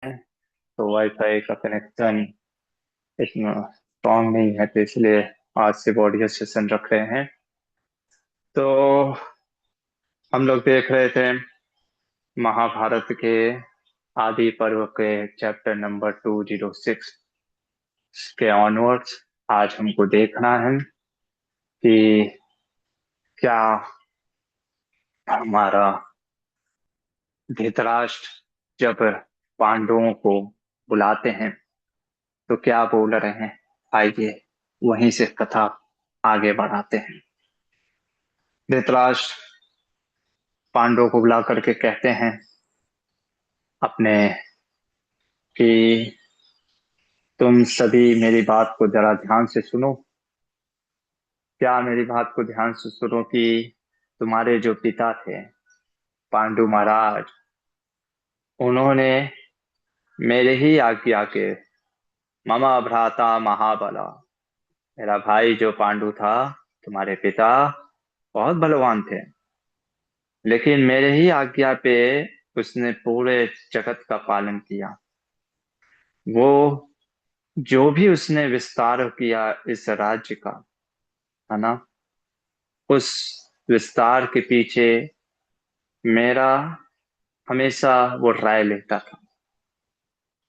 तो वाईफाई का कनेक्शन इतना स्ट्रांग नहीं है, तो इसलिए आज से ऑडियो सेशन रख रहे हैं। तो हम लोग देख रहे थे महाभारत के आदि पर्व के चैप्टर नंबर 206 के ऑनवर्ड्स। आज हमको देखना है कि क्या हमारा धृतराष्ट्र जब पांडवों को बुलाते हैं तो क्या बोल रहे हैं। आइए वहीं से कथा आगे बढ़ाते हैं। धृतराष्ट्र पांडवों को बुला करके कहते हैं अपने कि तुम सभी मेरी बात को जरा ध्यान से सुनो। क्या मेरी बात को ध्यान से सुनो कि तुम्हारे जो पिता थे पांडु महाराज, उन्होंने मेरे ही आज्ञा के ममा भ्राता महाबला, मेरा भाई जो पांडु था, तुम्हारे पिता बहुत बलवान थे, लेकिन मेरे ही आज्ञा पे उसने पूरे जगत का पालन किया। वो जो भी उसने विस्तार किया इस राज्य का, है ना, उस विस्तार के पीछे मेरा हमेशा वो राय लेता था।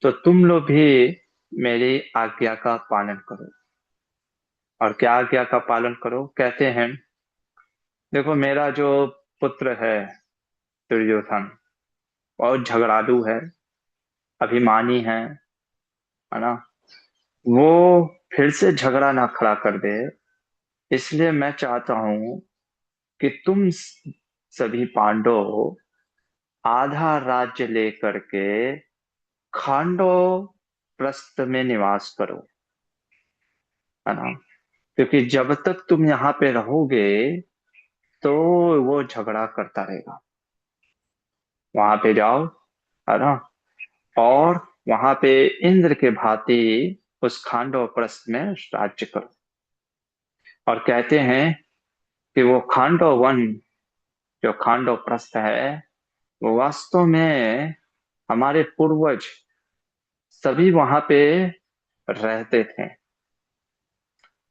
तो तुम लोग भी मेरी आज्ञा का पालन करो। और क्या आज्ञा का पालन करो कहते हैं। देखो, मेरा जो पुत्र है दुर्योधन, बहुत झगड़ालू है, अभिमानी है ना। वो फिर से झगड़ा ना खड़ा कर दे, इसलिए मैं चाहता हूं कि तुम सभी पांडव आधा राज्य लेकर के खांडव प्रस्थ में निवास करो, है ना। क्योंकि जब तक तुम यहाँ पे रहोगे तो वो झगड़ा करता रहेगा। वहां पे जाओ, है ना, और वहां पे इंद्र के भांति उस खांडव प्रस्थ में राज्य करो। और कहते हैं कि वो खांडव वन, जो खांडव प्रस्थ है, वो वास्तव में हमारे पूर्वज सभी वहां पे रहते थे।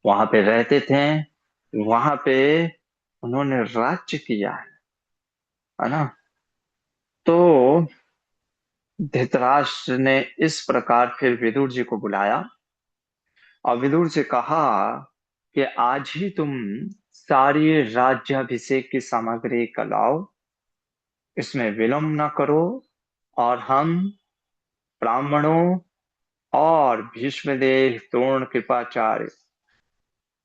वहां पे रहते थे, वहां पे उन्होंने राज्य किया है ना। तो धृतराष्ट्र ने इस प्रकार फिर विदुर जी को बुलाया और विदुर से कहा कि आज ही तुम सारी राज्याभिषेक की सामग्री का लाओ, इसमें विलंब न करो। और हम ब्राह्मणों और भीष्मदेव, द्रोण, कृपाचार्य,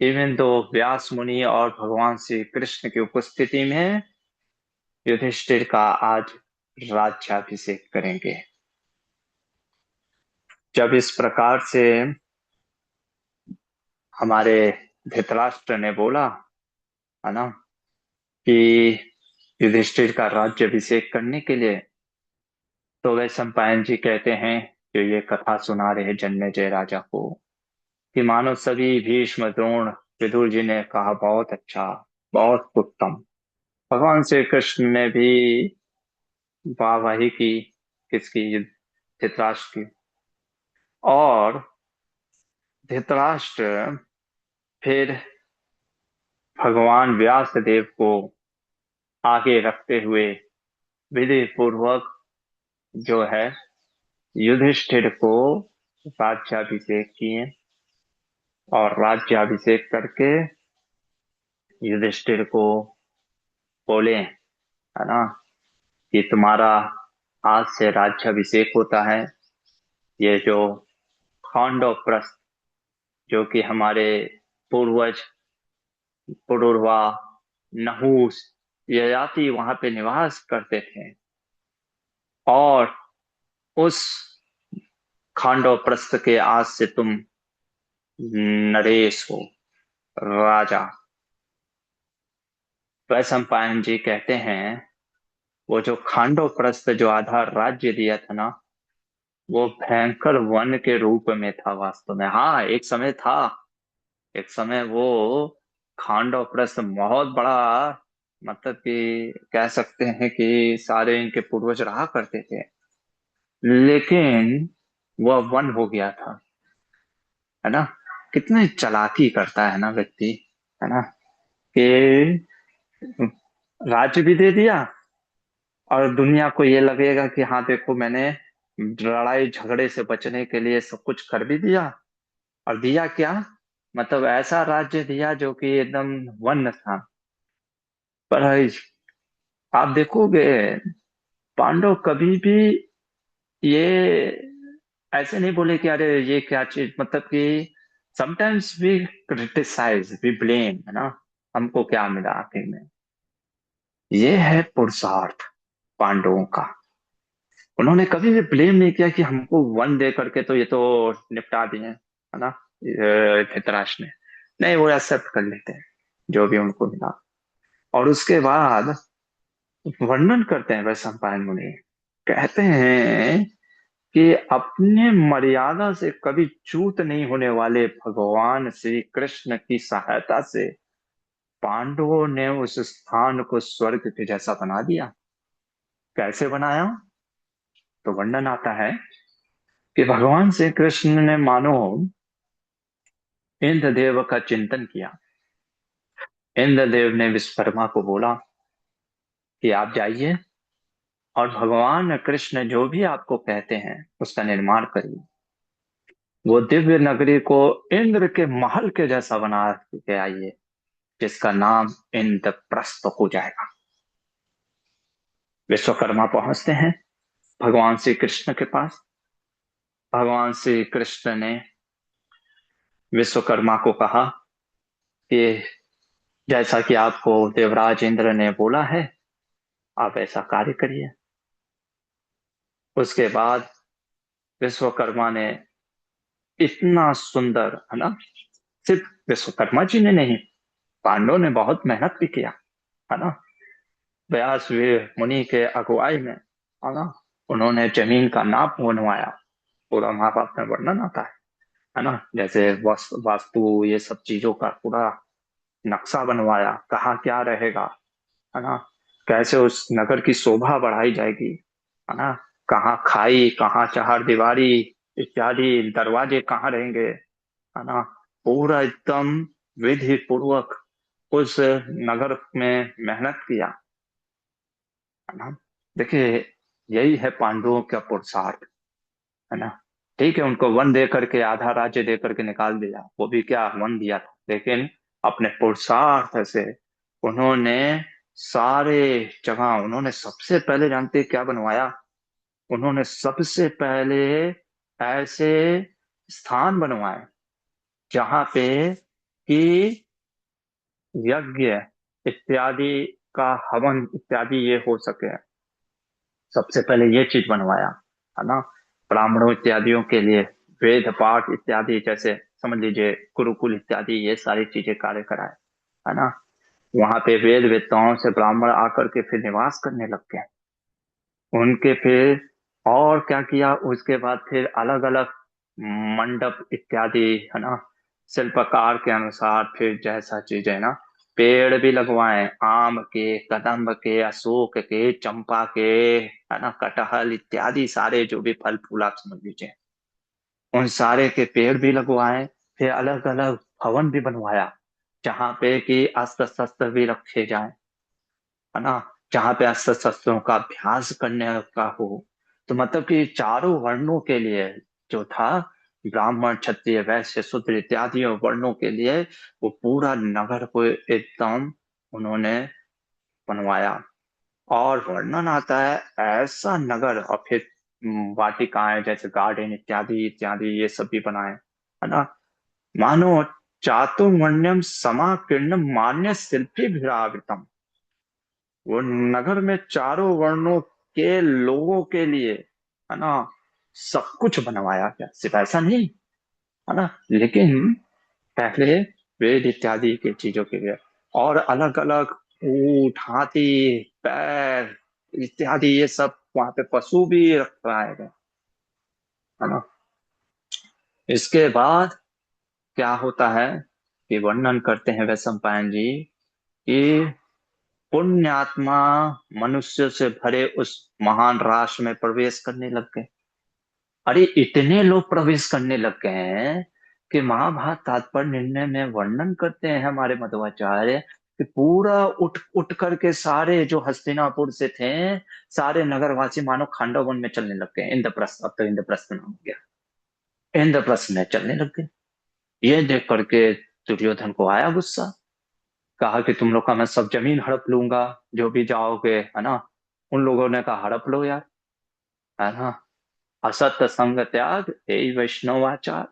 इवन दो व्यास मुनि और भगवान श्री कृष्ण की उपस्थिति में युधिष्ठिर का आज राज्याभिषेक करेंगे। जब इस प्रकार से हमारे धृतराष्ट्र ने बोला, है ना, कि युधिष्ठिर का राज्याभिषेक करने के लिए, तो वे सम्पायन जी कहते हैं, जो ये कथा सुना रहे जन्मेजय राजा को, कि मानो सभी भीष्म, द्रोण, विदुर जी ने कहा बहुत अच्छा, बहुत उत्तम। भगवान श्री कृष्ण ने भी वाहवाही की, किसकी, धृतराष्ट्र की। और धृतराष्ट्र फिर भगवान व्यास देव को आगे रखते हुए विधि पूर्वक जो है युधिष्ठिर को राज्याभिषेक किए। और राज्याभिषेक करके युधिष्ठिर को बोले, है ना, कि तुम्हारा आज से राज्याभिषेक होता है। ये जो खांडव प्रस्थ, जो कि हमारे पूर्वज पुरुरवा, नहुस, ययाति वहां पे निवास करते थे, और उस खांडव प्रस्थ के आज से तुम नरेश हो, राजा। वैशंपायन जी कहते हैं, वो जो खांडव प्रस्थ जो आधा राज्य दिया था ना, वो भयंकर वन के रूप में था वास्तव में। हाँ, एक समय था, एक समय वो खांडव प्रस्थ बहुत बड़ा, मतलब कि कह सकते हैं कि सारे इनके पूर्वज रहा करते थे। लेकिन वह वन हो गया था, है ना। कितनी चालाकी करता है ना व्यक्ति, है ना, कि राज्य भी दे दिया, और दुनिया को ये लगेगा कि हाँ देखो मैंने लड़ाई झगड़े से बचने के लिए सब कुछ कर भी दिया। और दिया क्या, मतलब ऐसा राज्य दिया जो कि एकदम वन था। पर आप देखोगे, पांडव कभी भी ये ऐसे नहीं बोले कि अरे ये क्या चीज, मतलब कि sometimes we criticise, we blame, है ना, हमको क्या मिला आखिर में। ये है पुरुषार्थ पांडवों का। उन्होंने कभी भी ब्लेम नहीं किया कि हमको वन दे करके तो ये तो निपटा दिए, है ना, धृतराष्ट्र ने। नहीं, वो एक्सेप्ट कर लेते हैं जो भी उनको मिला। और उसके बाद वर्णन करते हैं वैशंपायन मुनि, कहते हैं कि अपने मर्यादा से कभी च्युत नहीं होने वाले भगवान श्री कृष्ण की सहायता से पांडवों ने उस स्थान को स्वर्ग के जैसा बना दिया। कैसे बनाया, तो वर्णन आता है कि भगवान श्री कृष्ण ने मानो इंद्रदेव का चिंतन किया। इंद्रदेव ने विश्वकर्मा को बोला कि आप जाइए और भगवान कृष्ण जो भी आपको कहते हैं उसका निर्माण करिए। वो दिव्य नगरी को इंद्र के महल के जैसा बना के आइए, जिसका नाम इंद्रप्रस्थ हो जाएगा। विश्वकर्मा पहुंचते हैं भगवान श्री कृष्ण के पास। भगवान श्री कृष्ण ने विश्वकर्मा को कहा कि जैसा कि आपको देवराज इंद्र ने बोला है, आप ऐसा कार्य करिए। उसके बाद विश्वकर्मा ने इतना सुंदर, है ना, सिर्फ विश्वकर्मा जी ने नहीं, पांडवों ने बहुत मेहनत भी किया, है ना। व्यास वे मुनि के अगुवाई में, है ना, उन्होंने जमीन का नाप बनवाया। पूरा महाभारत में वर्णन आता है ना, जैसे वास्तु ये सब चीजों का पूरा नक्शा बनवाया, कहाँ क्या रहेगा, है ना, कैसे उस नगर की शोभा बढ़ाई जाएगी, है ना, कहाँ खाई, कहाँ चार दीवारी इत्यादि, दरवाजे कहाँ रहेंगे, है ना। पूरा एकदम विधि पूर्वक उस नगर में मेहनत किया, है ना। देखिए, यही है पांडवों का पुरुषार्थ, है ना। ठीक है, उनको वन दे करके, आधा राज्य दे करके निकाल दिया, वो भी क्या वन दिया था, लेकिन अपने पुरुषार्थ से उन्होंने सारे जगह, उन्होंने सबसे पहले जानते क्या बनवाया, उन्होंने सबसे पहले ऐसे स्थान बनवाए जहां पे कि यज्ञ इत्यादि का हवन इत्यादि ये हो सके। सबसे पहले ये चीज बनवाया, है ना, ब्राह्मणों इत्यादियों के लिए वेद पाठ इत्यादि, जैसे समझ लीजिए गुरुकुल इत्यादि, ये सारी चीजें कार्य कराए, है ना। वहां पे वेद वेत्ताओं से ब्राह्मण आकर के फिर निवास करने लग गए। उनके फिर और क्या किया, उसके बाद फिर अलग अलग मंडप इत्यादि, है ना, शिल्पकार के अनुसार फिर जैसा चीज है ना, पेड़ भी लगवाए, आम के, कदम्ब के, अशोक के, चंपा के, है ना, कटहल इत्यादि सारे जो भी फल फूल आप समझ लीजिए, उन सारे के पेड़ भी लगवाए। फिर अलग अलग भवन भी बनवाया जहाँ पे कि अस्त्र शस्त्र भी रखे जाए, है ना, जहाँ पे अस्त्र शस्त्रों का अभ्यास करने का हो। तो मतलब कि चारों वर्णों के लिए जो था, ब्राह्मण क्षत्रिय वैश्य शूद्र इत्यादि वर्णों के लिए, वो पूरा नगर को एकदम उन्होंने बनवाया। और वर्णन आता है ऐसा नगर, और फिर वाटिकाएं जैसे गार्डन इत्यादि इत्यादि ये सब भी बनाए, है ना। मानो चातुर्वर्ण्यम समाकीर्णम मान्य शिल्पी भिरावृतम। वो नगर में चारों वर्णों के लोगों के लिए, है ना, सब कुछ बनवाया गया, सिर्फ ऐसा नहीं, है ना, लेकिन पहले वेद इत्यादि की चीजों के लिए, और अलग अलग ऊंट, हाथी, पैर इत्यादि ये सब वहां पे पशु भी रखाए गए, है ना। इसके बाद क्या होता है कि वर्णन करते हैं वैशंपायन जी कि पुण्यात्मा मनुष्य से भरे उस महान राष्ट्र में प्रवेश करने लग गए। अरे इतने लोग प्रवेश करने लग गए हैं कि महाभारत तात्पर्य निर्णय में वर्णन करते हैं हमारे मध्वाचार्य कि पूरा उठ उठ करके सारे जो हस्तिनापुर से थे, सारे नगरवासी मानो खांडव वन में चलने लग गए। इंद्रप्रस्थ, अब तो इंद्रप्रस्थ नाम हो गया, इंद्रप्रस्थ में चलने लग गए। ये देख करके दुर्योधन को आया गुस्सा। कहा कि तुम लोग का मैं सब जमीन हड़प लूंगा, जो भी जाओगे, है ना। उन लोगों ने कहा हड़प लो यार, है ना। असत संग त्याग यही वैष्णवाचार।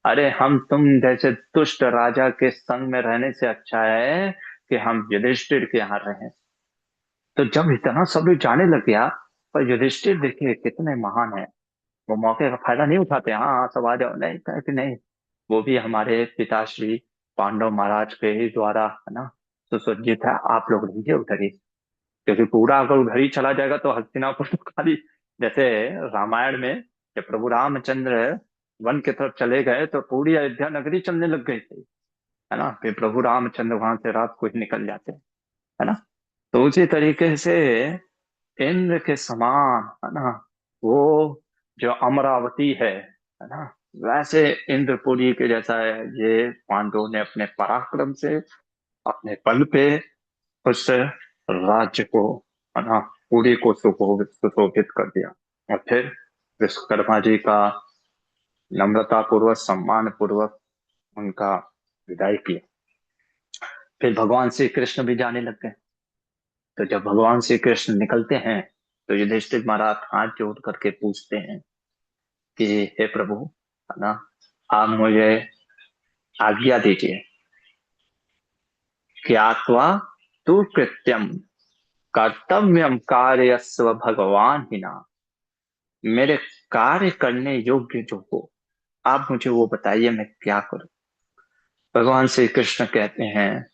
अरे हम तुम जैसे दुष्ट राजा के संग में रहने से अच्छा है कि हम युधिष्ठिर के यहाँ रहें। तो जब इतना सब लोग जाने लग गया, पर युधिष्ठिर देखिए कितने महान है, वो मौके का फायदा नहीं उठाते। हाँ हाँ सब आ जाओ, नहीं कहे कि नहीं, वो भी हमारे पिताश्री पांडव महाराज के ही द्वारा, है ना, सुसज्जित है, आप लोग रहिए उधर ही। क्योंकि पूरा अगर उधर ही चला जाएगा तो हस्तिनापुर तो खाली, जैसे रामायण में जब प्रभु रामचंद्र वन की तरफ चले गए तो पूरी अयोध्या नगरी चलने लग गई थी, है ना। फिर प्रभु रामचंद्र वहां से रात को ही निकल जाते हैं, है ना। तो उसी तरीके से इंद्र के समान, है ना, वो जो अमरावती है ना, वैसे इंद्रपुरी के जैसा है। ये पांडवों ने अपने पराक्रम से, अपने बल पे उस राज्य को, है ना, पूरी को सुशोभित कर दिया। और फिर विश्वकर्मा जी का नम्रता पूर्वक, सम्मान पूर्वक उनका विदाई किया। फिर भगवान श्री कृष्ण भी जाने लग गए। तो जब भगवान श्री कृष्ण निकलते हैं तो युधिष्ठिर महाराज हाथ जोड़ करके पूछते हैं कि हे प्रभु, है ना, आप मुझे आज्ञा दीजिए, ज्ञात्वा तु कृत्यम कर्तव्यम कार्यस्व भगवान हिना। मेरे कार्य करने योग्य जो हो, आप मुझे वो बताइए, मैं क्या करूं। भगवान श्री कृष्ण कहते हैं,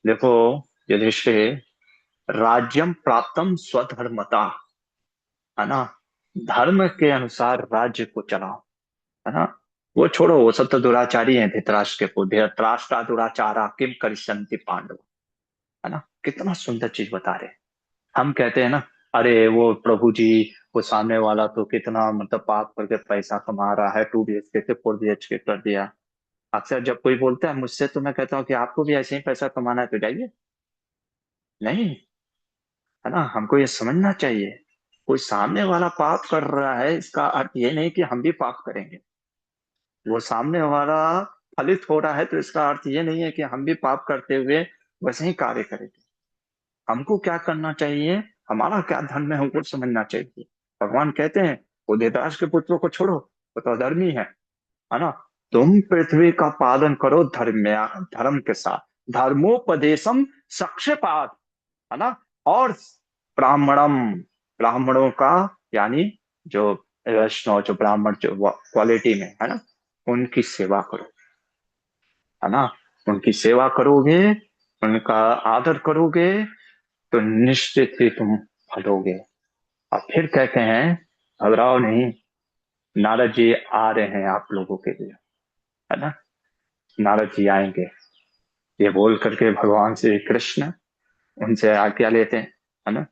देखो युधिष्ठिर, राज्यम प्राप्तम स्वधर्मता, है ना, धर्म के अनुसार राज्य को चलाओ, है ना। वो छोड़ो, वो सब तो दुराचारी हैं, धृतराष्ट्र के पुत्र, धृतराष्ट्र दुराचारा किम करिष्यन्ति पांडव, है ना। कितना सुंदर चीज बता रहे हैं। हम कहते हैं ना, अरे वो प्रभु जी, वो सामने वाला तो कितना मतलब पाप करके पैसा कमा रहा है, 2 BHK से 4 BHK कर दिया। अक्सर जब कोई बोलता है मुझसे तो मैं कहता हूँ कि आपको भी ऐसे ही पैसा कमाना है तो जाइए। नहीं, है ना, हमको ये समझना चाहिए, कोई सामने वाला पाप कर रहा है इसका अर्थ ये नहीं कि हम भी पाप करेंगे। वो सामने वाला फलित हो रहा है तो इसका अर्थ ये नहीं है कि हम भी पाप करते हुए वैसे ही कार्य करेंगे। हमको क्या करना चाहिए, हमारा क्या धर्म है, हमको समझना चाहिए। भगवान कहते हैं वो देवदास के पुत्रों को छोड़ो, वो तो अधर्मी है ना। तुम पृथ्वी का पालन करो धर्म के साथ, धर्मोपदेशम सक्षपात, है ना। और ब्राह्मणम, ब्राह्मणों का, यानी जो वैष्णव, जो ब्राह्मण जो क्वालिटी में है ना, उनकी सेवा करो, है ना। उनकी सेवा करोगे, उनका आदर करोगे तो निश्चित ही तुम फलोगे। और फिर कहते हैं, घबराओ नहीं, नारद जी आ रहे हैं आप लोगों के लिए, है ना। नारद जी आएंगे, ये बोल करके भगवान श्री कृष्ण उनसे आज्ञा लेते हैं, है ना।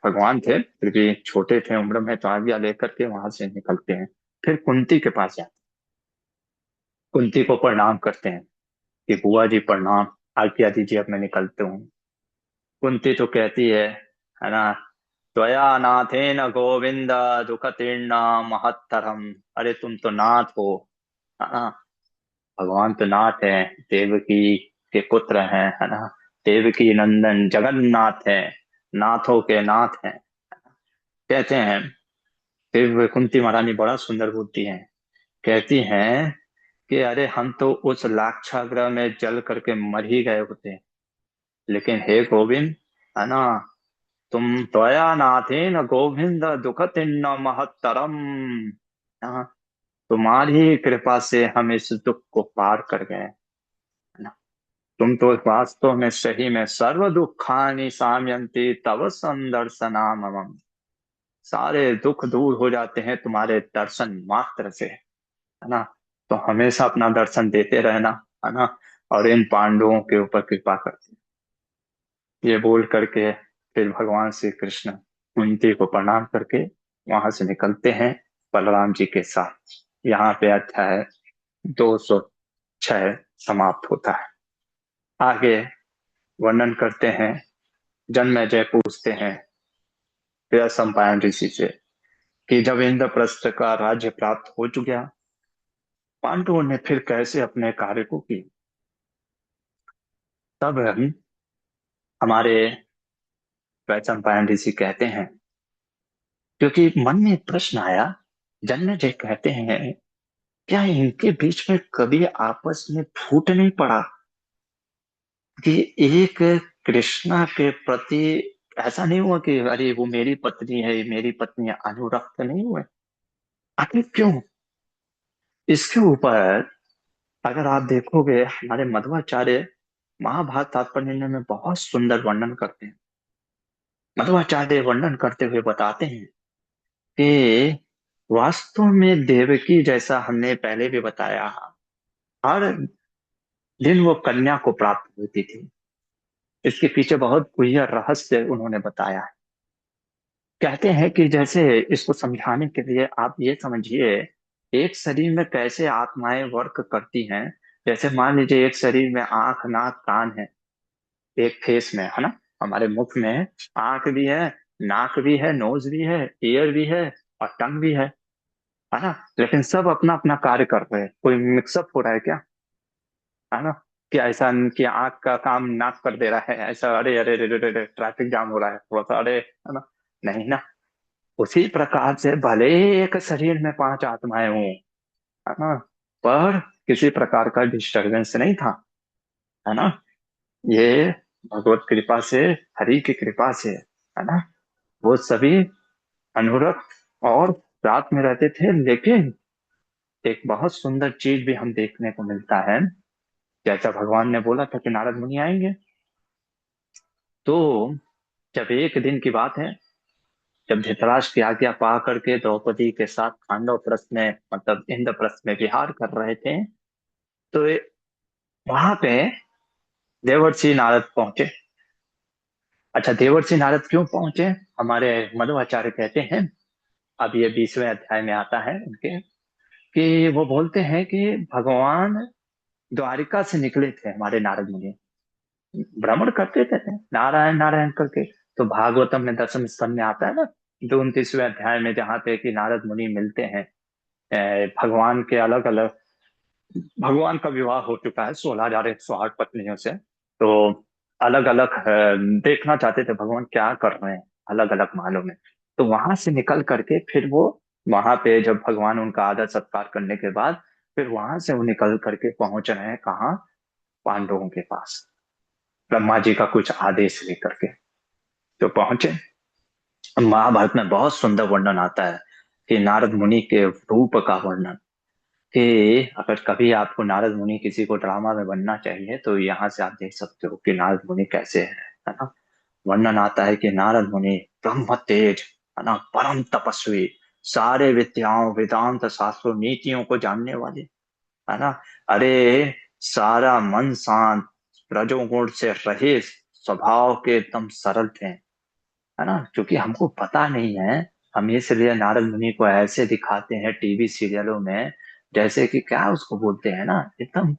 भगवान थे फिर भी छोटे थे उम्र में, तो आज्ञा लेकर के वहां से निकलते हैं। फिर कुंती के पास जाते, कुंती को प्रणाम करते हैं कि बुआ जी प्रणाम, आज्ञा दीजिए अब मैं निकलते हूँ। कुंती तो कहती है ना, त्वया नाथेन गोविंद दुखतीर्ण महत्तरम। अरे तुम तो नाथ हो, है ना, भगवान तो नाथ है, देवकी के पुत्र हैं, है ना, देवकी नंदन जगन्नाथ है, नाथों के नाथ हैं, कहते हैं। फिर वे कुंती महारानी बड़ा सुंदर बोलती हैं, कहती हैं कि अरे हम तो उस लाक्षागृह में जल करके मर ही गए होते, लेकिन हे गोविंद, है ना, तुम त्वया नाथेन गोविंद दुखतिन्न महत्तरम, हाँ, तुम्हारी कृपा से हम इस दुख को पार कर गए, है ना। तुम तो वास्तव में सही में सर्व दुखानि शाम्यन्ति तव संदर्शनामम। सारे दुख दूर हो जाते हैं तुम्हारे दर्शन मात्र से, है ना। तो हमेशा अपना दर्शन देते रहना, है ना, और इन पांडवों के ऊपर कृपा करते। ये बोल करके फिर भगवान श्री कृष्ण कुंती को प्रणाम करके वहां से निकलते हैं। बलराम जी के साथ। यहाँ पे अध्याय 206 समाप्त होता है। आगे वर्णन करते हैं। जन्मेजय पूछते हैं वैशंपायन ऋषि से कि जब इंद्रप्रस्थ का राज्य प्राप्त हो चुका, पांडवों ने फिर कैसे अपने कार्य को की। तब हमारे वैशंपायन ऋषि कहते हैं, क्योंकि मन में एक प्रश्न आया। जन्मेजय कहते हैं, क्या इनके बीच में कभी आपस में फूट नहीं पड़ा कि एक कृष्णा के प्रति ऐसा नहीं हुआ कि अरे वो मेरी पत्नी है, ये मेरी पत्नी है, अनुरक्त नहीं हुए। आखिर क्यों? इसके ऊपर अगर आप देखोगे, हमारे मध्वाचार्य महाभारत तात्पर्य में बहुत सुंदर वर्णन करते हैं। मध्वाचार्य वर्णन करते हुए बताते हैं कि वास्तव में देवकी, जैसा हमने पहले भी बताया, हर दिन वो कन्या को प्राप्त होती थी। इसके पीछे बहुत गुह्य रहस्य उन्होंने बताया है। कहते हैं कि जैसे इसको समझाने के लिए आप ये समझिए, एक शरीर में कैसे आत्माएं वर्क करती हैं। जैसे मान लीजिए एक शरीर में आंख नाक कान है, एक फेस में, है ना, हमारे मुख में आंख भी है, नाक भी है, नोज भी है, ईयर भी है और टंग भी है ना। लेकिन सब अपना अपना कार्य कर रहे हैं। कोई मिक्सअप हो रहा है क्या? है ना। कि ऐसा कि आंख का काम नाक कर दे रहा है, ऐसा अरे अरे अरे अरे ट्रैफिक जाम हो रहा है थोड़ा सा, अरे, है ना। नहीं ना। उसी प्रकार से भले ही एक शरीर में पांच आत्माएं हों, है ना, पर किसी प्रकार का डिस्टरबेंस नहीं था, है ना। ये भगवत कृपा से, हरि की कृपा से, है ना, वो सभी अनुरक्त और रात में रहते थे। लेकिन एक बहुत सुंदर चीज भी हम देखने को मिलता है। जैसा भगवान ने बोला था कि नारद मुनि आएंगे, तो जब एक दिन की बात है, जब धृतराष्ट्र की आज्ञा पा करके द्रौपदी के साथ पांडव प्रस्थ में, मतलब इंद्रप्रस्थ में विहार कर रहे थे, तो वहां पे देवर्षि नारद पहुंचे। अच्छा, देवर्षि नारद क्यों पहुंचे? हमारे मध्वाचार्य कहते हैं, अब ये 20वें अध्याय में आता है उनके, कि वो बोलते हैं कि भगवान द्वारिका से निकले थे, हमारे नारद मुनि भ्रमण करते थे नारायण नारायण करके। तो भागवतम में 10वें स्कंद में आता है ना, 29वें अध्याय में, जहाँ पे कि नारद मुनि मिलते हैं। भगवान के अलग अलग, भगवान का विवाह हो चुका है 16,108 पत्नियों से। तो अलग अलग देखना चाहते थे भगवान क्या कर रहे हैं अलग अलग महलों में। तो वहां से निकल करके फिर वो, वहां पे जब भगवान उनका आदर सत्कार करने के बाद, फिर वहां से वो निकल करके पहुंच रहे हैं कहाँ? पांडवों के पास, ब्रह्मा जी का कुछ आदेश लेकर के तो पहुंचे। महाभारत में बहुत सुंदर वर्णन आता है कि नारद मुनि के रूप का वर्णन, कि अगर कभी आपको नारद मुनि किसी को ड्रामा में बनना चाहिए तो यहाँ से आप देख सकते हो कि नारद मुनि कैसे है ना। वर्णन आता है कि नारद मुनि ब्रह्म तेज, है ना, परम तपस्वी, सारे विद्याओं वेदांत शास्त्रों नीतियों को जानने वाले, है ना। अरे, सारा मन शांत, रजोगुण से रहित, स्वभाव के एकदम सरल थे, है ना। क्योंकि हमको पता नहीं है, हम इसलिए नारद मुनि को ऐसे दिखाते हैं टीवी सीरियलों में, जैसे कि क्या उसको बोलते हैं ना, एकदम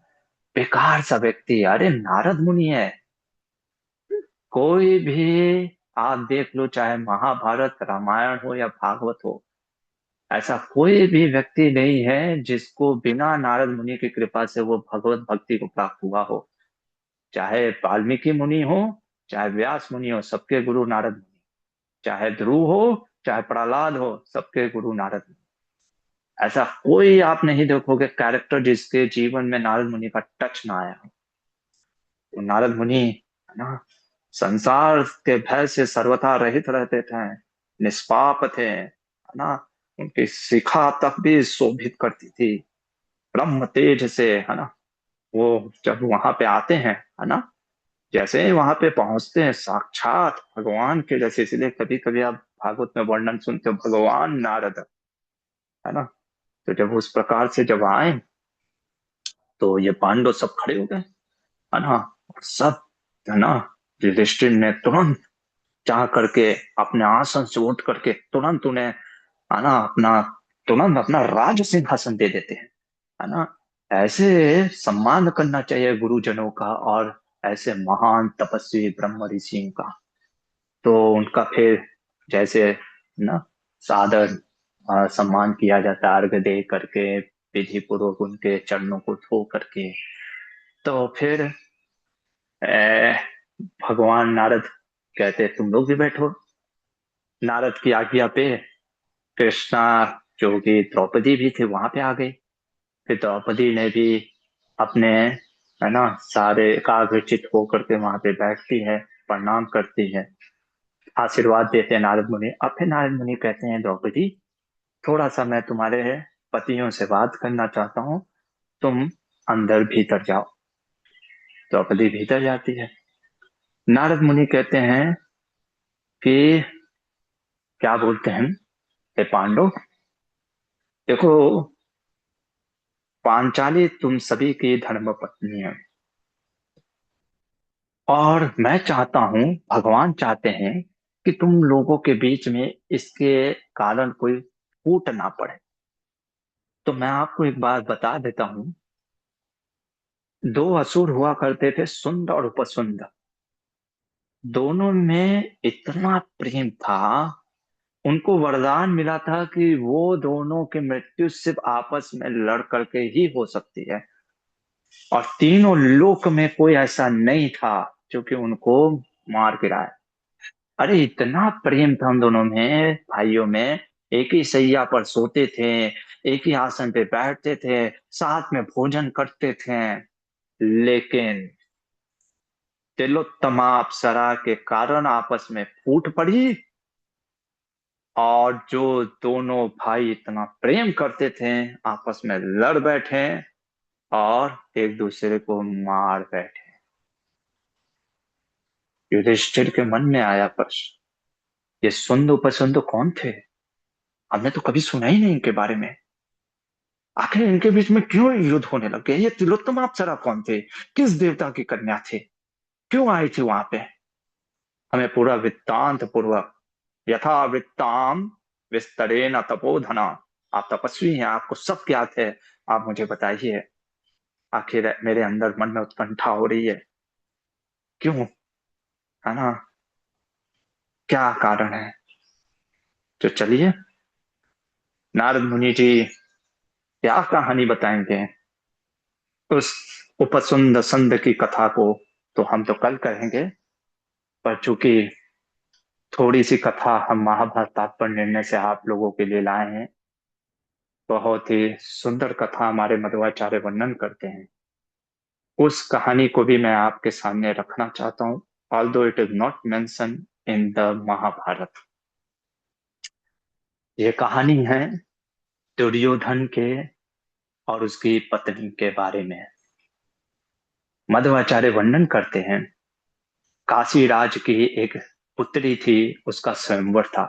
बेकार सा व्यक्ति। अरे नारद मुनि है। कोई भी आप देख लो, चाहे महाभारत रामायण हो या भागवत हो, ऐसा कोई भी व्यक्ति नहीं है जिसको बिना नारद मुनि की कृपा से वो भगवत भक्ति को प्राप्त हुआ हो। चाहे वाल्मीकि मुनि हो, चाहे व्यास मुनि हो, सबके गुरु नारद मुनि। चाहे ध्रुव हो, चाहे प्रहलाद हो, सबके गुरु नारद मुनि। ऐसा कोई आप नहीं देखोगे कैरेक्टर जिसके जीवन में नारद मुनि का टच ना आया हो। तो नारद मुनि, है ना, संसार के भय से सर्वथा रहित रहते थे, निष्पाप थे, है ना। उनकी शिखा तक भी शोभित करती थी ब्रह्म तेज से, है ना। वो जब वहां पे आते हैं, है ना, जैसे ही वहां पे पहुंचते हैं साक्षात भगवान के जैसे। इसलिए कभी कभी आप भागवत में वर्णन सुनते हो भगवान नारद, है ना। तो जब उस प्रकार से जब आए, तो ये पांडव सब खड़े हो गए, है ना। और सब, है ना, युधिष्ठिर ने तुरंत जा करके अपने आसन से उठ करके तुरंत उन्हें, है ना, अपना तुरंत अपना राज सिंहासन दे देते हैं, है ना। ऐसे सम्मान करना चाहिए गुरुजनों का, और ऐसे महान तपस्वी ब्रह्म ऋषियों का। तो उनका फिर जैसे ना सादर सम्मान किया जाता है, अर्घ दे करके, विधि पूर्वक उनके चरणों को धो करके। तो फिर ए, भगवान नारद कहते तुम लोग भी बैठो। नारद की आज्ञा पे कृष्णा, जो कि द्रौपदी भी थे, वहां पे आ गई। फिर द्रौपदी ने भी अपने, है ना, सारे एकाग्रचित होकर के वहां पे बैठती है, प्रणाम करती है, आशीर्वाद देते हैं नारद मुनि। अब फिर नारद मुनि कहते हैं द्रौपदी, थोड़ा सा मैं तुम्हारे पतियों से बात करना चाहता हूँ, तुम अंदर भीतर जाओ। द्रौपदी भीतर जाती है। नारद मुनि कहते हैं कि क्या बोलते हैं, हे पांडव, देखो, पांचाली तुम सभी की धर्म पत्नी है, और मैं चाहता हूं, भगवान चाहते हैं कि तुम लोगों के बीच में इसके कारण कोई फूट ना पड़े। तो मैं आपको एक बात बता देता हूं, दो असुर हुआ करते थे, सुंद और उपसुंद। दोनों में इतना प्रेम था, उनको वरदान मिला था कि वो दोनों की मृत्यु सिर्फ आपस में लड़ करके ही हो सकती है, और तीनों लोक में कोई ऐसा नहीं था जो कि उनको मार गिराए। अरे इतना प्रेम था उन दोनों में, भाइयों में। एक ही सैया पर सोते थे, एक ही आसन पे बैठते थे, साथ में भोजन करते थे। लेकिन तिलोत्तमा अप्सरा के कारण आपस में फूट पड़ी, और जो दोनों भाई इतना प्रेम करते थे, आपस में लड़ बैठे और एक दूसरे को मार बैठे। युधिष्ठिर के मन में आया प्रश्न, ये सुंद उपसुंद कौन थे? हमने तो कभी सुना ही नहीं इनके बारे में। आखिर इनके बीच में क्यों युद्ध होने लग गया? ये तिलोत्तमा अप्सरा कौन थे? किस देवता की कन्या थे? क्यों आई थी वहां पे? हमें पूरा वृत्तांत पूर्वक, यथा वृत्ताम विस्तरेण तपोधना। आप तपस्वी हैं, आपको सब ज्ञात है, आप मुझे बताइए, आखिर मेरे अंदर मन में उत्कंठा हो रही है, क्यों, है ना, क्या कारण है? तो चलिए, नारद मुनि जी क्या कहानी बताएंगे उस उपसुंद संद की कथा को, तो हम तो कल कहेंगे। पर चूंकि थोड़ी सी कथा हम महाभारत तात्पर्य निर्णय से आप लोगों के लिए लाए हैं, बहुत ही सुंदर कथा हमारे मध्वाचार्य वर्णन करते हैं, उस कहानी को भी मैं आपके सामने रखना चाहता हूँ, although it is not mention in the Mahabharata. ये कहानी है दुर्योधन के और उसकी पत्नी के बारे में। मध्वाचार्य वर्णन करते हैं, काशी राज की एक पुत्री थी, उसका स्वयंवर था।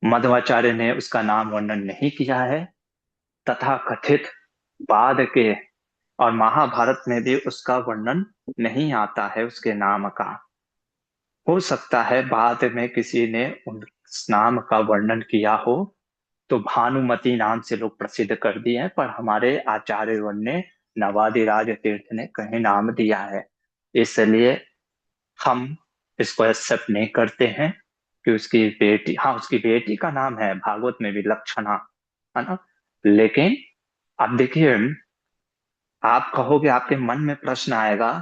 मध्वाचार्य ने उसका नाम वर्णन नहीं किया है, तथा कथित बाद के और महाभारत में भी उसका वर्णन नहीं आता है उसके नाम का। हो सकता है बाद में किसी ने उस नाम का वर्णन किया हो, तो भानुमति नाम से लोग प्रसिद्ध कर दिए हैं, पर हमारे आचार्यगण ने, नवादिराज तीर्थ ने कहीं नाम दिया है, इसलिए हम इसको एक्सेप्ट नहीं करते हैं कि उसकी बेटी, हाँ उसकी बेटी का नाम है भागवत में भी लक्षणा, है ना। लेकिन अब देखिए, आप कहोगे, आपके मन में प्रश्न आएगा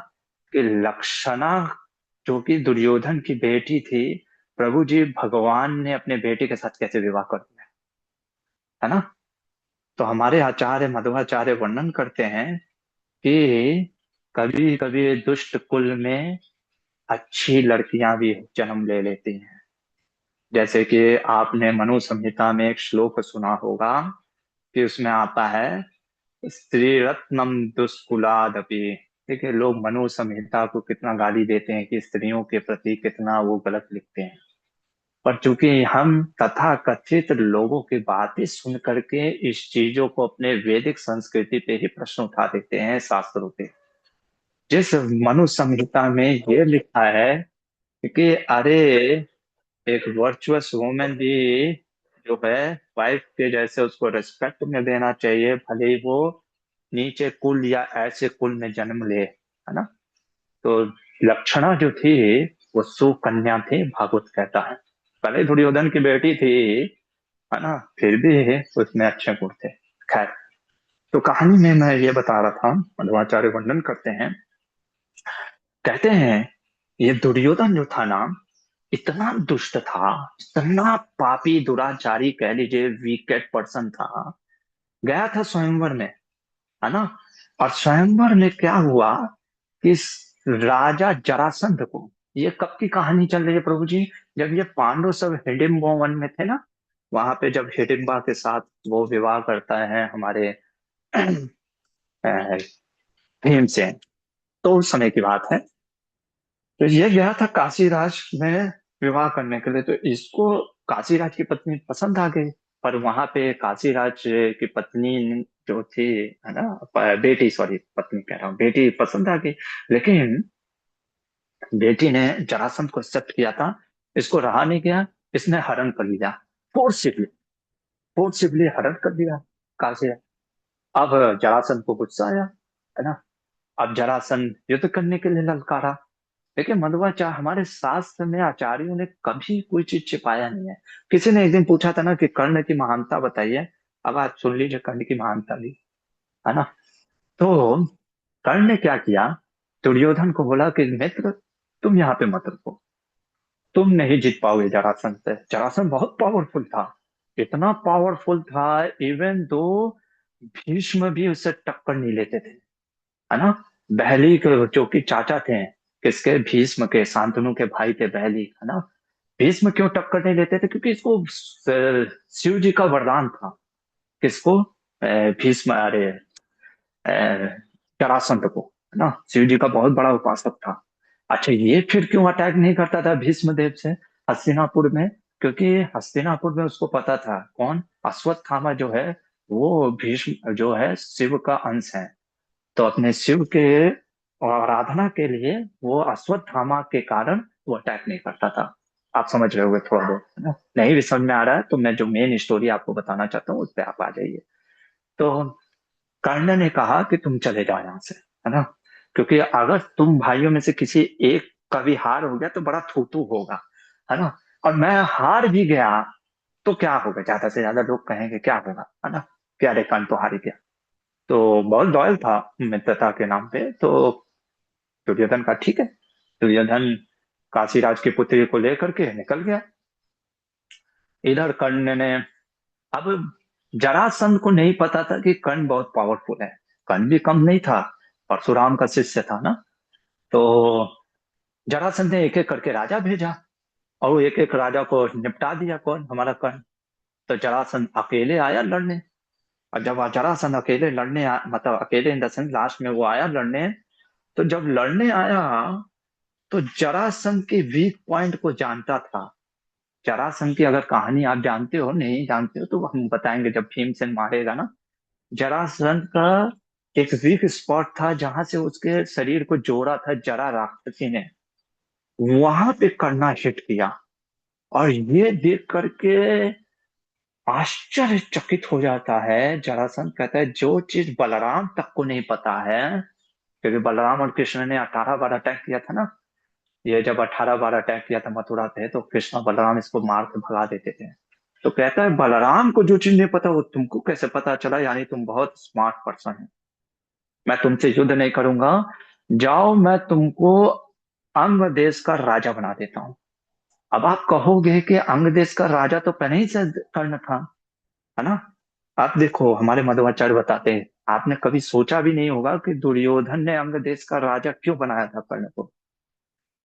कि लक्षणा जो कि दुर्योधन की बेटी थी, प्रभु जी भगवान ने अपने बेटे के साथ कैसे विवाह कर दिया, है ना। तो हमारे आचार्य मध्वाचार्य वर्णन करते हैं कि कभी कभी दुष्ट कुल में अच्छी लड़कियां भी जन्म ले लेती हैं। जैसे कि आपने मनु संहिता में एक श्लोक सुना होगा कि उसमें आता है, स्त्री रत्नम दुष्कुलादपि। देखिए, लोग मनु संहिता को कितना गाली देते हैं कि स्त्रियों के प्रति कितना वो गलत लिखते हैं, पर चूंकि हम तथा कथित लोगों की बातें सुन करके इस चीजों को अपने वैदिक संस्कृति पे ही प्रश्न उठा देते हैं शास्त्रों पे। जिस मनु संहिता में ये लिखा है कि अरे, एक वर्चुअस वुमेन भी जो है वाइफ के जैसे उसको रिस्पेक्ट में देना चाहिए, भले ही वो नीचे कुल या ऐसे कुल में जन्म ले, है ना। तो लक्षणा जो थी वो सुकन्या थी, भागवत कहता है। भले दुर्योधन की बेटी थी, है ना, फिर भी उसमें अच्छे गुण थे। खैर, तो कहानी में मैं ये बता रहा था, मध्वाचार्य वर्णन करते हैं, कहते हैं ये दुर्योधन जो था ना, इतना दुष्ट था, इतना पापी दुराचारी कह लीजिए, विकेट पर्सन था। गया था स्वयंवर में, है ना। और स्वयंवर में क्या हुआ कि इस राजा जरासंध को, ये कब की कहानी चल रही है प्रभु जी, जब ये पांडव सब हिडिंबा वन में थे ना, वहां पे जब हिडिंबा के साथ वो विवाह करता है हमारे भीमसेन, तो उस समय की बात है। तो ये गया था काशीराज में विवाह करने के लिए, तो इसको काशीराज की पत्नी पसंद आ गई। पर वहां पे काशीराज की पत्नी जो थी, है ना, बेटी, सॉरी पत्नी कह रहा हूँ, बेटी पसंद आ गई। लेकिन बेटी ने जरासंध को एक्सेप्ट किया था, इसको रहा नहीं गया, इसने हरण कर लिया, फोर्सिबली, फोर्सिबली हरण कर लिया काशीराज। अब जरासंध को गुस्सा आया, है ना। अब जरासंध युद्ध करने के लिए ललकारा। देखिए मध्वाचार्य, हमारे शास्त्र में आचार्यों ने कभी कोई चीज छिपाया नहीं है। किसी ने एक दिन पूछा था ना कि कर्ण की महानता बताइए, अब आज सुन लीजिए कर्ण की महानता भी, है ना। तो कर्ण ने क्या किया, दुर्योधन को बोला कि मित्र, तुम यहाँ पे मत रुको, तुम नहीं जीत पाओगे जरासंध से। जरासंध बहुत पावरफुल था, इतना पावरफुल था, इवन दो भीष्म भी उससे टक्कर नहीं लेते थे, है ना। बहली के जो कि चाचा थे, किसके, भीष्म के, शांतनु के भाई थे बहली, है ना। भीष्म क्यों टक्कर नहीं लेते थे, क्योंकि इसको शिव जी का वरदान था। किसको, भीष्म, अरे जरासंध को, है ना, शिव जी का बहुत बड़ा उपासक था। अच्छा, ये फिर क्यों अटैक नहीं करता था भीष्म देव से हस्तिनापुर में, क्योंकि हस्तिनापुर में उसको पता था कौन, अश्वत्थामा जो है, वो भीष्म जो है शिव का अंश है। तो अपने शिव के आराधना के लिए वो अश्वत्थामा के कारण वो अटैक नहीं करता था। आप समझ रहे होगे थोड़ा बहुत, है ना। नहीं भी समझ में आ रहा है तो मैं जो मेन स्टोरी आपको बताना चाहता हूँ उस पर आप आ जाइए। तो कर्ण ने कहा कि तुम चले जाओ यहाँ से, है ना, क्योंकि अगर तुम भाइयों में से किसी एक का भी हार हो गया तो बड़ा थूथू होगा, है ना। और मैं हार भी गया तो क्या होगा, ज्यादा से ज्यादा लोग कहेंगे क्या होगा, है ना, कि अरे कर्ण तो हार ही गया। तो बहुत लॉयल था मित्रता के नाम पे। तो दुर्योधन का ठीक है, दुर्योधन काशीराज की पुत्री को लेकर के निकल गया। इधर कर्ण ने, अब जरासंध को नहीं पता था कि कर्ण बहुत पावरफुल है, कर्ण भी कम नहीं था, परशुराम का शिष्य था ना। तो जरासंध ने एक एक करके राजा भेजा, और वो एक एक राजा को निपटा दिया, कौन, हमारा कर्ण। तो जरासंध अकेले आया लड़ने। और जब जरासंध अकेले लड़ने मतलब अकेले इन द सेंस लास्ट में वो आया लड़ने, तो जब लड़ने आया तो जरासंध के वीक पॉइंट को जानता था। जरासंध की अगर कहानी आप जानते हो, नहीं जानते हो तो हम बताएंगे जब भीमसेन मारेगा ना। जरासंध का एक वीक स्पॉट था जहां से उसके शरीर को जोड़ा था जरा राक्षसी ने, वहां पे करना हिट किया। और ये देख करके आश्चर्यचकित हो जाता है जरासंध, कहता है जो चीज बलराम तक को नहीं पता है, क्योंकि बलराम और कृष्ण ने 18 बार अटैक किया था ना। ये जब 18 बार अटैक किया था मथुरा पे, तो कृष्ण और बलराम इसको मार के भगा देते थे। तो कहता है बलराम को जो चीज नहीं पता वो तुमको कैसे पता चला, यानी तुम बहुत स्मार्ट पर्सन है। मैं तुमसे युद्ध नहीं करूंगा, जाओ मैं तुमको अंग देश का राजा बना देता हूँ। अब आप कहोगे कि अंग देश का राजा तो पहले ही से कर्ण था, है ना। आप देखो हमारे मध्वाचार्य बताते हैं, आपने कभी सोचा भी नहीं होगा कि दुर्योधन ने अंग देश का राजा क्यों बनाया था कर्ण को।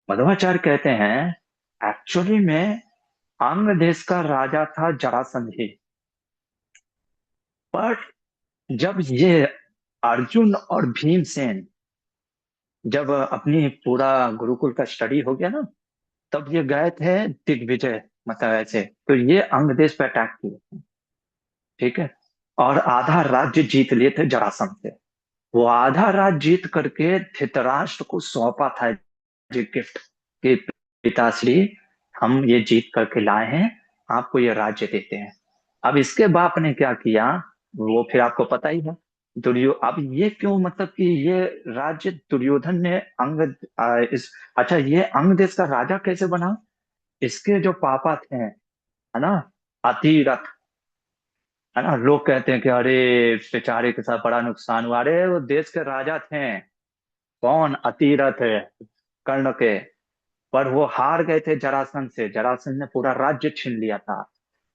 मध्वाचार्य कहते हैं एक्चुअली में अंग देश का राजा था जरासंध ही। पर जब ये अर्जुन और भीमसेन, जब अपनी पूरा गुरुकुल का स्टडी हो गया ना, तब ये गए थे दिग्विजय, मतलब ऐसे, तो ये अंग देश पे अटैक किए, ठीक है। और आधा राज्य जीत लिए थे जरासंध से। वो आधा राज्य जीत करके धृतराष्ट्र को सौंपा था जी गिफ्ट, कि पिताश्री हम ये जीत करके लाए हैं, आपको ये राज्य देते हैं। अब इसके बाप ने क्या किया, वो फिर आपको पता ही है। अब ये क्यों, मतलब कि ये राज्य दुर्योधन ने अंग इस अच्छा, ये अंग देश का राजा कैसे बना? इसके जो पापा थे, है ना, अतिरथ, है ना, लोग कहते हैं कि अरे बेचारे के साथ बड़ा नुकसान हुआ। अरे वो देश के राजा थे। कौन? अतिरथ है, कर्ण के। पर वो हार गए थे जरासंध से। जरासंध ने पूरा राज्य छीन लिया था।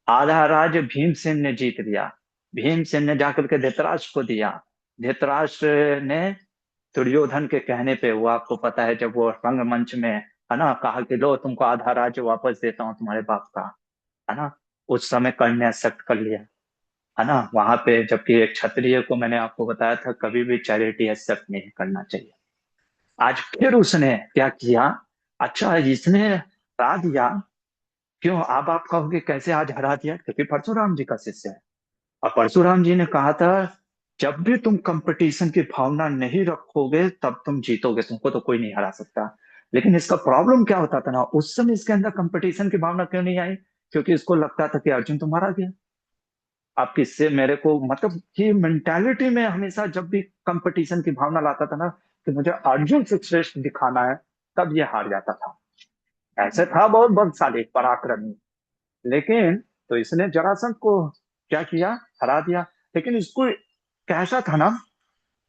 आधा राज्य भीमसेन ने जीत लिया। भीमसेन ने जाकर के धृतराष्ट्र को दिया। धृतराष्ट्र ने दुर्योधन के कहने पे, वो आपको पता है, जब वो रंगमंच में, है ना, कहा कि लो तुमको आधा राज्य वापस देता हूँ तुम्हारे बाप का, है ना, उस समय कर्ण ने एक्सेप्ट कर लिया, है ना, वहां पे। जबकि एक क्षत्रिय को, मैंने आपको बताया था, कभी भी चैरिटी एक्सेप्ट नहीं करना चाहिए। आज फिर उसने क्या किया? अच्छा, इसने हरा दिया। क्यों? अब आप कहोगे कैसे आज हरा दिया? क्योंकि परशुराम जी का शिष्य है। और परशुराम जी ने कहा था, जब भी तुम कंपटीशन की भावना नहीं रखोगे तब तुम जीतोगे, तुमको तो कोई नहीं हरा सकता। लेकिन इसका प्रॉब्लम क्या होता था ना, उस समय इसके अंदर कंपटीशन की भावना क्यों नहीं आई? क्योंकि इसको लगता था कि अर्जुन तो मारा गया। आप किससे मेरे को, मतलब कि मेंटालिटी में हमेशा जब भी कंपटीशन की भावना लाता था ना, कि मुझे अर्जुन से श्रेष्ठ दिखाना है, तब ये हार जाता था। ऐसे था बहुत बलशाली पराक्रमी। लेकिन तो इसने जरासंध को क्या किया? हरा दिया। लेकिन इसको कैसा था ना,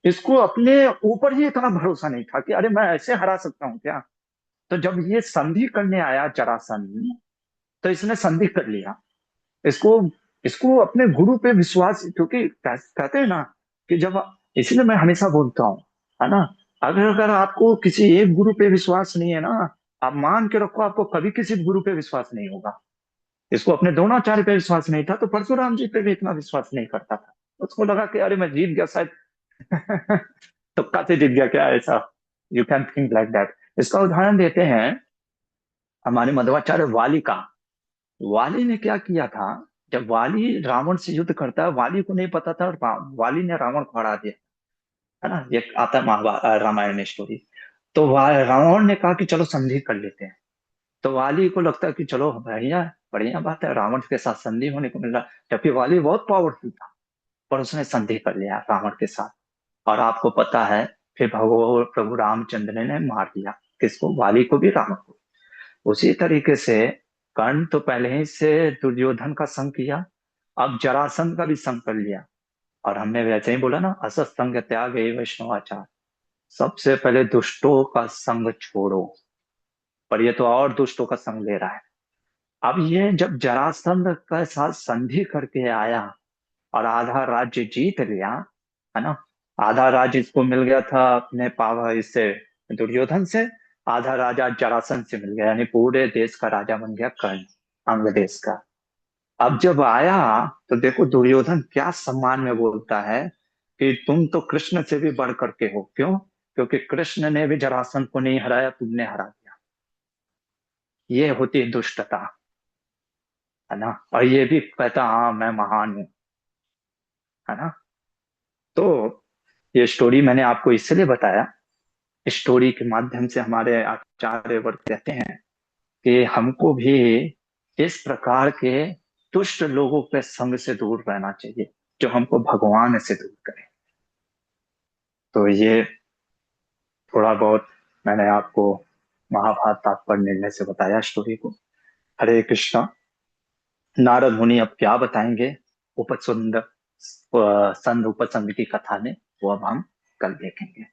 इसको अपने ऊपर ही इतना भरोसा नहीं था कि अरे मैं ऐसे हरा सकता हूँ क्या। तो जब ये संधि करने आया जरासंध, तो इसने संधि कर लिया। इसको इसको अपने गुरु पे विश्वास, क्योंकि कहते हैं ना कि जब, इसलिए मैं हमेशा बोलता हूँ, है ना, अगर अगर आपको किसी एक गुरु पे विश्वास नहीं है ना, आप मान के रखो आपको कभी किसी गुरु पे विश्वास नहीं होगा। इसको अपने द्रोणाचार्य पे विश्वास नहीं था, तो परशुराम जी पे भी इतना विश्वास नहीं करता था। उसको लगा कि अरे मैं जीत गया शायद। तुक्का से जीत गया क्या, ऐसा you can think like that. इसका उदाहरण देते हैं हमारे मध्वाचार्य वाली का। वाली ने क्या किया था? जब वाली रावण से युद्ध करता है, वाली को नहीं पता था, वाली ने रावण को हरा दिया, है ना, ये आता है रामायण में स्टोरी। तो रावण ने कहा कि चलो संधि कर लेते हैं। तो वाली को लगता है कि चलो बढ़िया, बढ़िया बात है, रावण के साथ संधि होने को मिल रहा। जबकि वाली बहुत पावरफुल था, पर उसने संधि कर लिया रावण के साथ। और आपको पता है, फिर प्रभु रामचंद्र ने मार दिया। किसको? वाली को भी, रावण को। उसी तरीके से कर्ण तो पहले ही से दुर्योधन का संग किया, अब जरासंध का भी संग कर लिया। और हमने वैसे ही बोला ना, असत संग त्याग वैष्णवाचार। सबसे पहले दुष्टों का संग छोड़ो। पर ये तो और दुष्टों का संग ले रहा है। अब ये जब जरासंध के साथ संधि करके आया और आधा राज्य जीत लिया, है ना, आधा राज्य इसको मिल गया था अपने पावा इससे, दुर्योधन से। आधा राजा जरासंध से मिल गया, यानी पूरे देश का राजा बन गया कर्ण, अंग देश का। अब जब आया, तो देखो दुर्योधन क्या सम्मान में बोलता है कि तुम तो कृष्ण से भी बढ़ करके हो। क्यों? क्योंकि कृष्ण ने भी जरासंध को नहीं हराया, तुमने हरा दिया। ये होती है दुष्टता, है ना। और ये भी कहता हाँ मैं महान हूं, है ना। तो ये स्टोरी मैंने आपको इसलिए बताया, स्टोरी के माध्यम से हमारे आचार्य वर्ग कहते हैं कि हमको भी इस प्रकार के दुष्ट लोगों के संग से दूर रहना चाहिए, जो हमको भगवान से दूर करे। तो ये थोड़ा बहुत मैंने आपको महाभारत तात्पर्य निर्णय से बताया स्टोरी को। हरे कृष्णा। नारद मुनि अब क्या बताएंगे उपसुंद संद उपसंग की कथा में, वो अब हम कल देखेंगे।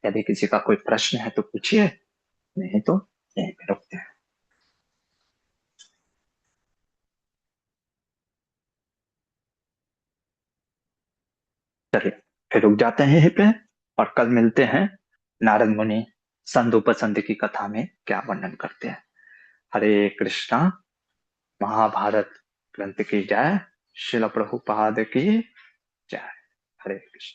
यदि किसी का कोई प्रश्न है तो पूछिए, नहीं तो यहीं पे रुकते हैं। चलिए, फिर रुक जाते हैं यहीं पे, और कल मिलते हैं। नारद मुनि संद उपसंद की कथा में क्या वर्णन करते हैं। हरे कृष्णा। महाभारत ग्रंथ की जय। शिल प्रभुपाद की जय। हरे कृष्ण।